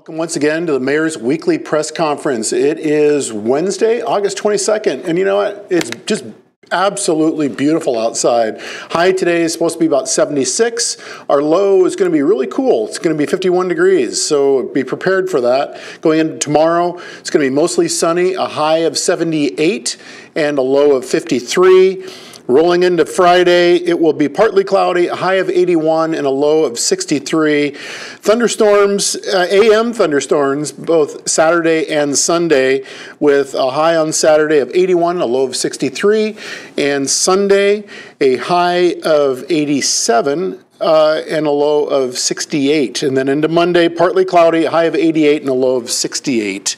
Welcome once again to the Mayor's Weekly Press Conference. It is Wednesday, August 22nd, and you know what? It's just absolutely beautiful outside. High today is supposed to be about 76. Our low is going to be really cool. It's going to be 51 degrees, so be prepared for that. Going into tomorrow, it's going to be mostly sunny, a high of 78 and a low of 53. Rolling into Friday, it will be partly cloudy, a high of 81 and a low of 63. Thunderstorms, AM thunderstorms, both Saturday and Sunday, with a high on Saturday of 81, a low of 63, and Sunday, a high of 87, and a low of 68. And then into Monday, partly cloudy, a high of 88 and a low of 68.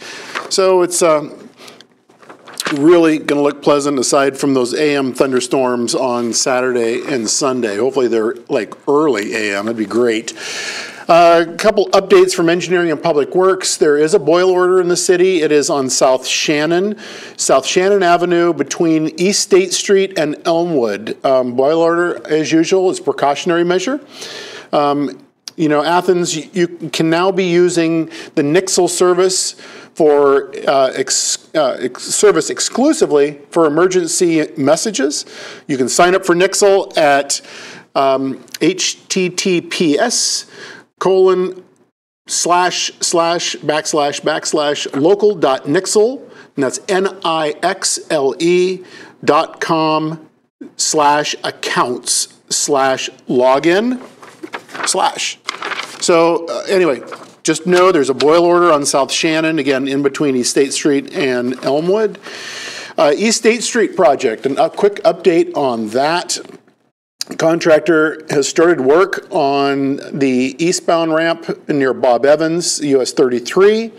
So it's really going to look pleasant aside from those AM thunderstorms on Saturday and Sunday. Hopefully they're like early AM. That'd be great. A couple updates from Engineering and Public Works. There is a boil order in the city. It is on South Shannon Avenue between East State Street and Elmwood. Boil order, as usual, is a precautionary measure. You know, Athens, you can now be using the Nixle service for service exclusively for emergency messages. You can sign up for Nixle at https://local.nixle, and that's nixle.com/accounts/login/. So anyway, just know there's a boil order on South Shannon, again, in between East State Street and Elmwood. East State Street project, and a quick update on that. Contractor has started work on the eastbound ramp near Bob Evans, US 33,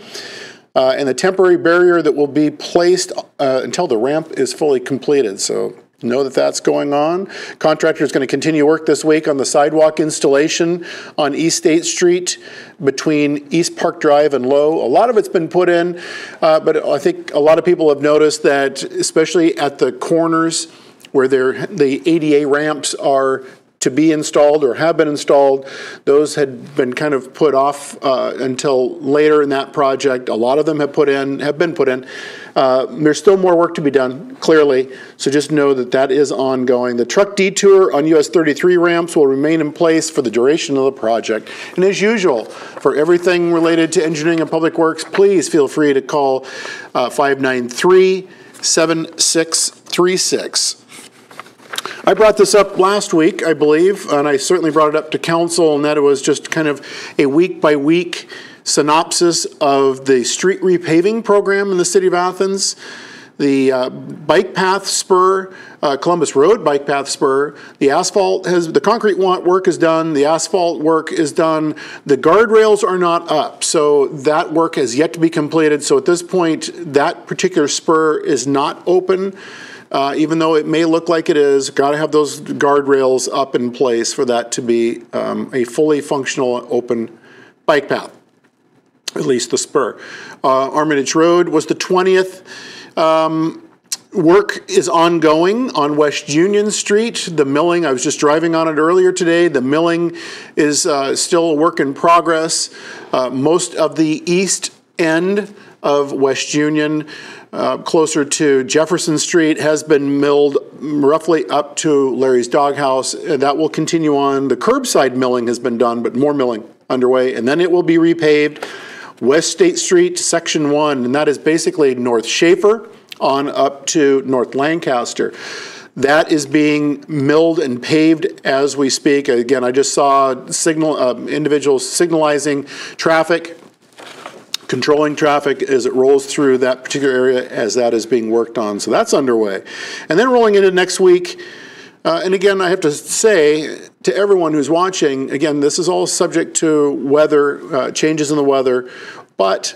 and the temporary barrier that will be placed until the ramp is fully completed. So know that that's going on. Contractor is going to continue work this week on the sidewalk installation on East State Street between East Park Drive and Low. A lot of it's been put in, but I think a lot of people have noticed that, especially at the corners where the ADA ramps are to be installed or have been installed, those had been kind of put off until later in that project. A lot of them have been put in. There's still more work to be done, clearly, so just know that that is ongoing. The truck detour on US 33 ramps will remain in place for the duration of the project. And as usual, for everything related to Engineering and Public Works, please feel free to call 593-7636. I brought this up last week, I believe, and I certainly brought it up to council, and that it was just kind of a week-by-week synopsis of the street repaving program in the city of Athens. The bike path spur, Columbus Road bike path spur, the concrete work is done, the asphalt work is done, the guardrails are not up, so that work has yet to be completed. So at this point, that particular spur is not open. Even though it may look like it is, got to have those guardrails up in place for that to be a fully functional open bike path, at least the spur. Armitage Road was the 20th. Work is ongoing on West Union Street. The milling, I was just driving on it earlier today. The milling is still a work in progress. Most of the east end of West Union, closer to Jefferson Street, has been milled roughly up to Larry's Doghouse. That will continue on. The curbside milling has been done, but more milling underway, and then it will be repaved. West State Street, Section 1, and that is basically North Schaefer on up to North Lancaster. That is being milled and paved as we speak. Again, I just saw individuals signalizing traffic, controlling traffic as it rolls through that particular area as that is being worked on. So that's underway. And then rolling into next week, and again, I have to say to everyone who's watching, again, this is all subject to weather, changes in the weather, but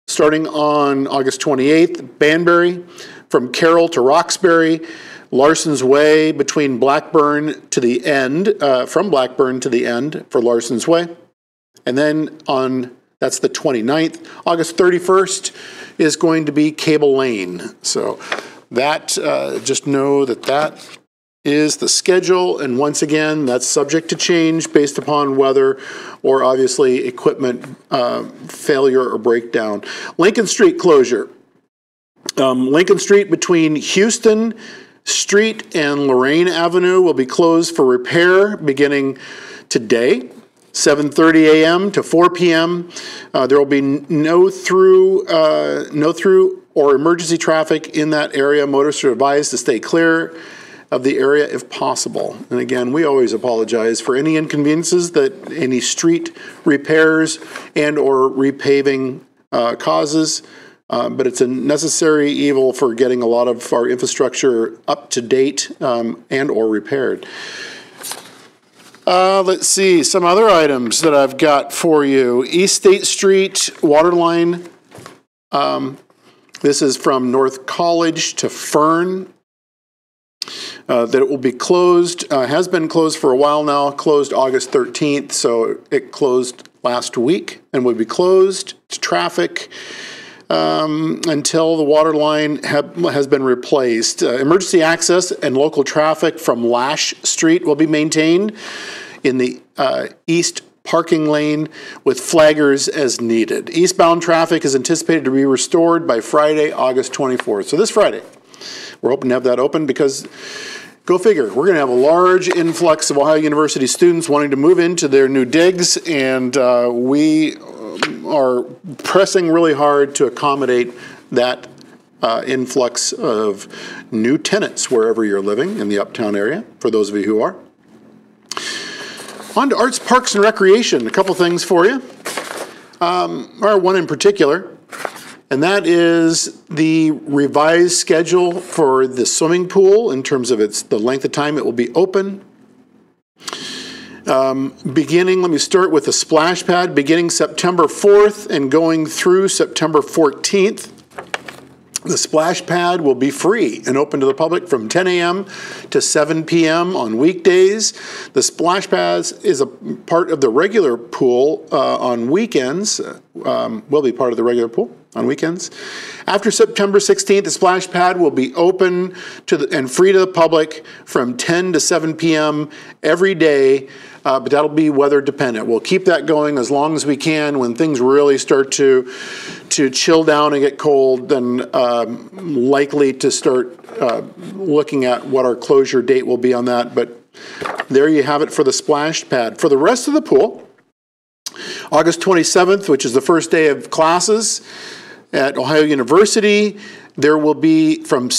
starting on August 28th, Banbury, from Carroll to Roxbury, Larson's Way between Blackburn to the end, from Blackburn to the end for Larson's Way. And then that's the 29th. August 31st is going to be Cable Lane. So that, just know that is the schedule, and once again, that's subject to change based upon weather or obviously equipment failure or breakdown. Lincoln Street closure. Lincoln Street between Houston Street and Lorraine Avenue will be closed for repair beginning today, 7:30 a.m. to 4 p.m. There will be no through or emergency traffic in that area. Motorists are advised to stay clear of the area if possible. And again, we always apologize for any inconveniences that any street repairs and or repaving causes, but it's a necessary evil for getting a lot of our infrastructure up to date and or repaired. Let's see, some other items that I've got for you. East State Street water line. This is from North College to Fern. That it will be closed, has been closed for a while now, closed August 13th, so it closed last week and would be closed to traffic until the water line has been replaced. Emergency access and local traffic from Lash Street will be maintained in the east parking lane with flaggers as needed. Eastbound traffic is anticipated to be restored by Friday, August 24th. So this Friday, we're hoping to have that open because, go figure, we're going to have a large influx of Ohio University students wanting to move into their new digs, and we are pressing really hard to accommodate that influx of new tenants wherever you're living in the uptown area, for those of you who are. On to Arts, Parks, and Recreation. A couple things for you, or one in particular, and that is the revised schedule for the swimming pool in terms of the length of time it will be open. Let me start with the splash pad, beginning September 4th and going through September 14th. The splash pad will be free and open to the public from 10 a.m. to 7 p.m. on weekdays. The splash pad is a part of the regular pool on weekends, will be part of the regular pool on weekends. After September 16th, the splash pad will be open and free to the public from 10 to 7 p.m. every day. But that'll be weather dependent. We'll keep that going as long as we can. When things really start to chill down and get cold, then likely to start looking at what our closure date will be on that. But there you have it for the splash pad. For the rest of the pool, August 27th, which is the first day of classes at Ohio University, there will be from 8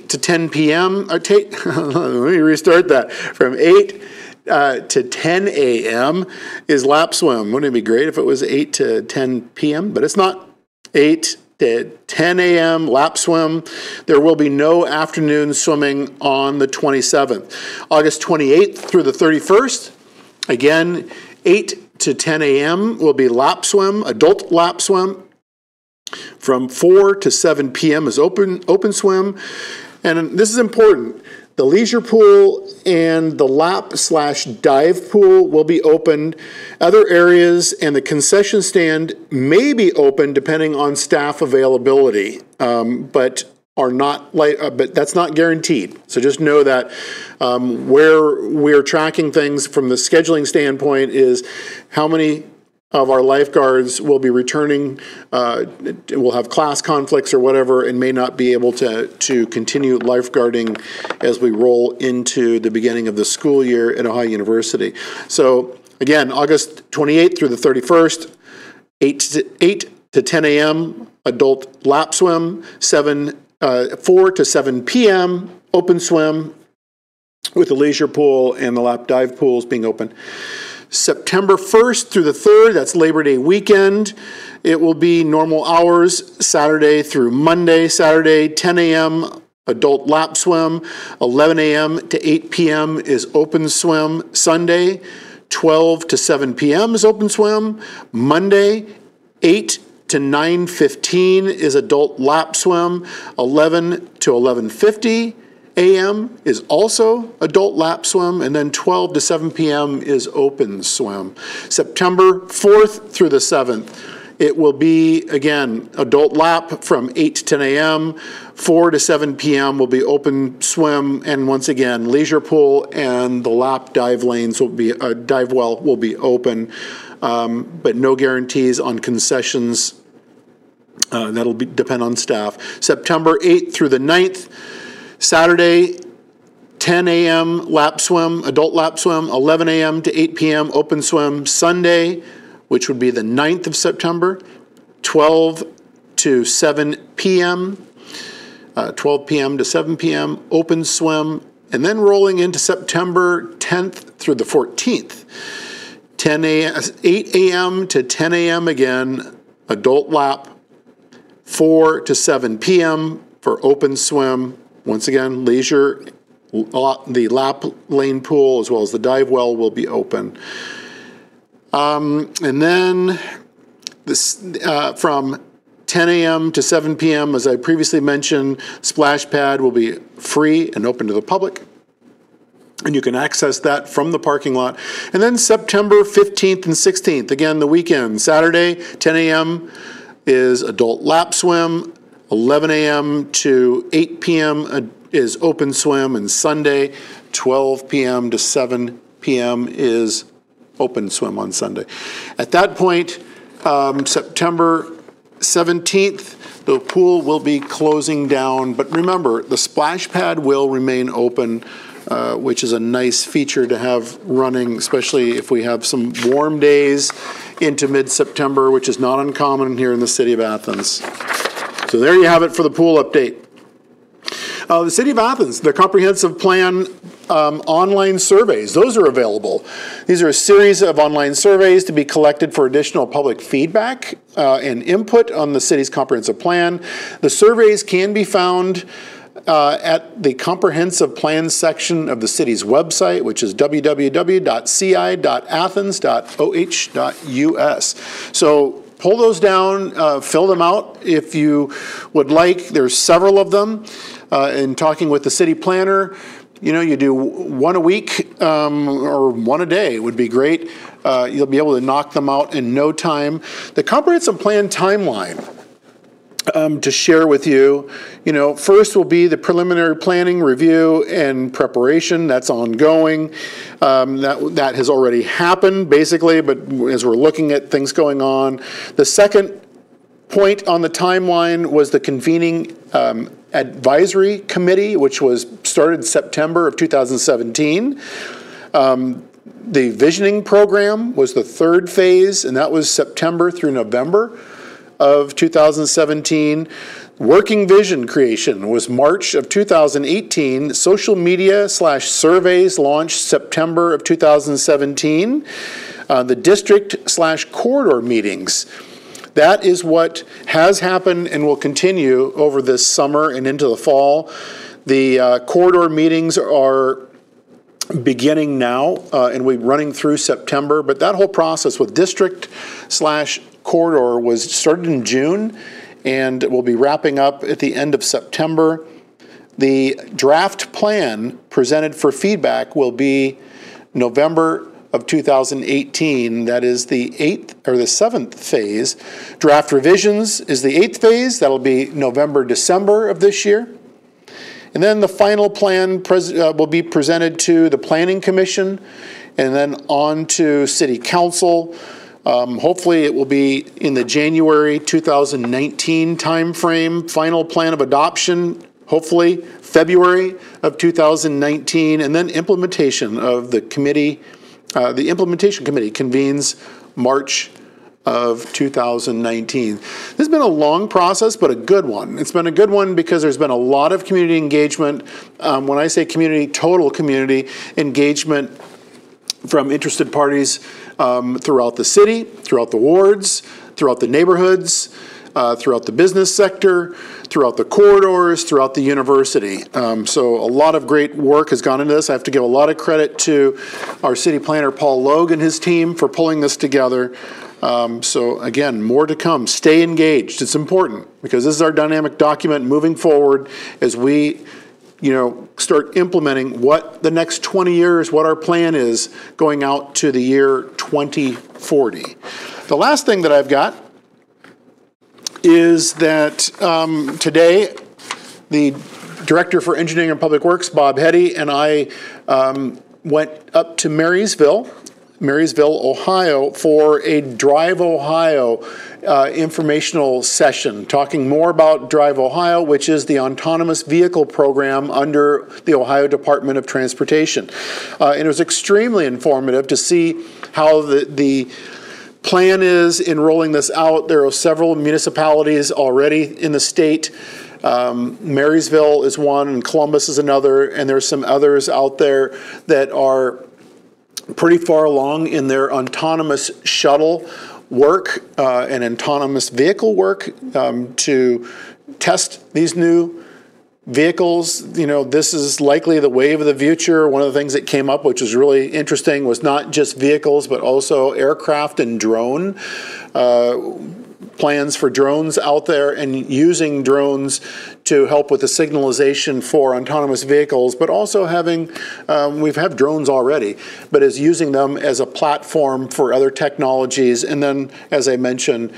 to 10 p.m. Let me restart that. From 8 to 10 a.m. is lap swim. Wouldn't it be great if it was 8 to 10 p.m.? But it's not. 8 to 10 a.m. lap swim. There will be no afternoon swimming on the 27th. August 28th through the 31st, again, 8 to 10 a.m. will be lap swim, adult lap swim. From 4 to 7 p.m. is open swim. And this is important. The leisure pool and the lap/dive pool will be opened. Other areas and the concession stand may be open depending on staff availability, but that's not guaranteed. So just know that where we're tracking things from the scheduling standpoint is how many of our lifeguards will be returning, will have class conflicts or whatever, and may not be able to continue lifeguarding as we roll into the beginning of the school year at Ohio University. So again, August 28th through the 31st, 8 to 10 a.m. adult lap swim, 4 to 7 p.m. open swim with the leisure pool and the lap dive pools being open. September 1st through the 3rd, that's Labor Day weekend. It will be normal hours, Saturday through Monday. Saturday, 10 a.m., adult lap swim. 11 a.m. to 8 p.m. is open swim. Sunday, 12 to 7 p.m. is open swim. Monday, 8 to 9:15 is adult lap swim. 11 to 11:50 a.m. is also adult lap swim, and then 12 to 7 p.m. is open swim. September 4th through the 7th It will be, again, adult lap from 8 to 10 a.m., 4 to 7 p.m. will be open swim, and once again, leisure pool and the lap dive lanes will be, dive well will be open, but no guarantees on concessions. That'll depend on staff. September 8th through the 9th, Saturday, 10 a.m. lap swim, adult lap swim, 11 a.m. to 8 p.m. open swim. Sunday, which would be the 9th of September, 12 to 7 p.m., 12 p.m. to 7 p.m. open swim, and then rolling into September 10th through the 14th, 8 a.m. to 10 a.m. again, adult lap, 4 to 7 p.m. for open swim. Once again, leisure, the lap lane pool as well as the dive well will be open. And then this from 10 a.m. to 7 p.m., as I previously mentioned, splash pad will be free and open to the public. And you can access that from the parking lot. And then September 15th and 16th, again, the weekend, Saturday, 10 a.m. is adult lap swim, 11 a.m. to 8 p.m. is open swim, and Sunday, 12 p.m. to 7 p.m. is open swim on Sunday. At that point, September 17th, the pool will be closing down, but remember, the splash pad will remain open, which is a nice feature to have running, especially if we have some warm days into mid-September, which is not uncommon here in the city of Athens. So there you have it for the pool update. The City of Athens, the comprehensive plan online surveys, those are available. These are a series of online surveys to be collected for additional public feedback and input on the city's comprehensive plan. The surveys can be found at the comprehensive plan section of the city's website, which is www.ci.athens.oh.us. So pull those down, fill them out if you would like. There's several of them. In talking with the city planner, you know, you do one a week or one a day would be great. You'll be able to knock them out in no time. The comprehensive plan timeline to share with you, you know, first will be the preliminary planning review and preparation. That's ongoing. That has already happened basically, but as we're looking at things going on, the second point on the timeline was the convening advisory committee, which was started September of 2017. The visioning program was the third phase, and that was September through November of 2017. Working vision creation was March of 2018. Social media / surveys launched September of 2017. The district / corridor meetings, that is what has happened and will continue over this summer and into the fall. The corridor meetings are beginning now and we're running through September, but that whole process with district / corridor was started in June and will be wrapping up at the end of September. The draft plan presented for feedback will be November of 2018. That is the 8th or the 7th phase. Draft revisions is the 8th phase. That'll be November, December of this year. And then the final plan will be presented to the Planning Commission and then on to City Council. Hopefully it will be in the January 2019 timeframe. Final plan of adoption, hopefully February of 2019, and then implementation of the committee. The implementation committee convenes March of 2019. This has been a long process, but a good one. It's been a good one because there's been a lot of community engagement. When I say community, total community engagement from interested parties throughout the city, throughout the wards, throughout the neighborhoods, throughout the business sector, throughout the corridors, throughout the university. So a lot of great work has gone into this. I have to give a lot of credit to our city planner, Paul Logue, and his team for pulling this together. So again, more to come. Stay engaged. It's important because this is our dynamic document moving forward as we, you know, start implementing what the next 20 years, what our plan is going out to the year 2040. The last thing that I've got is that today the Director for Engineering and Public Works, Bob Hetty, and I went up to Marysville, Ohio, for a Drive Ohio informational session, talking more about Drive Ohio, which is the autonomous vehicle program under the Ohio Department of Transportation. And it was extremely informative to see how the plan is in rolling this out. There are several municipalities already in the state. Marysville is one, and Columbus is another, and there's some others out there that are pretty far along in their autonomous shuttle work and autonomous vehicle work to test these new vehicles. You know, this is likely the wave of the future. One of the things that came up, which was really interesting, was not just vehicles, but also aircraft and drone plans for drones out there, and using drones to help with the signalization for autonomous vehicles, but also having, we've had drones already, but is using them as a platform for other technologies. And then, as I mentioned,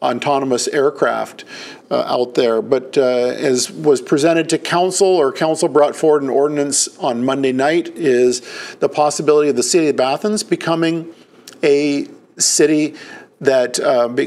autonomous aircraft out there. But as was presented to council, or council brought forward an ordinance on Monday night, is the possibility of the city of Athens becoming a city that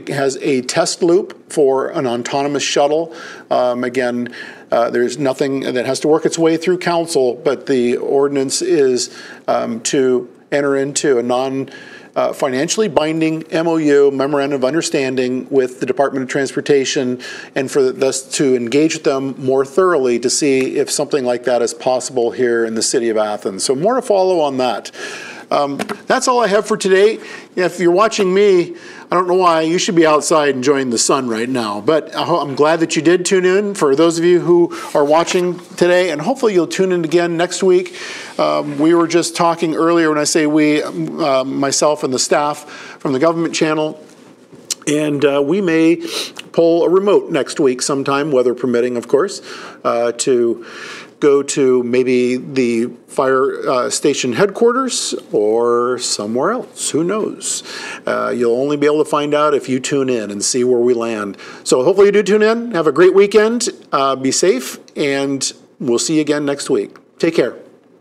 has a test loop for an autonomous shuttle. Again, there's nothing that has to work its way through council, but the ordinance is to enter into a non-financially binding MOU, Memorandum of Understanding, with the Department of Transportation, and for us to engage with them more thoroughly to see if something like that is possible here in the city of Athens. So more to follow on that. That's all I have for today. If you're watching me, I don't know why, you should be outside enjoying the sun right now. But I'm glad that you did tune in. For those of you who are watching today, and hopefully you'll tune in again next week. We were just talking earlier, when I say we, myself and the staff from the government channel, and we may pull a remote next week sometime, weather permitting, of course, to go to maybe the fire station headquarters or somewhere else. Who knows? You'll only be able to find out if you tune in and see where we land. So hopefully you do tune in. Have a great weekend. Be safe, and we'll see you again next week. Take care.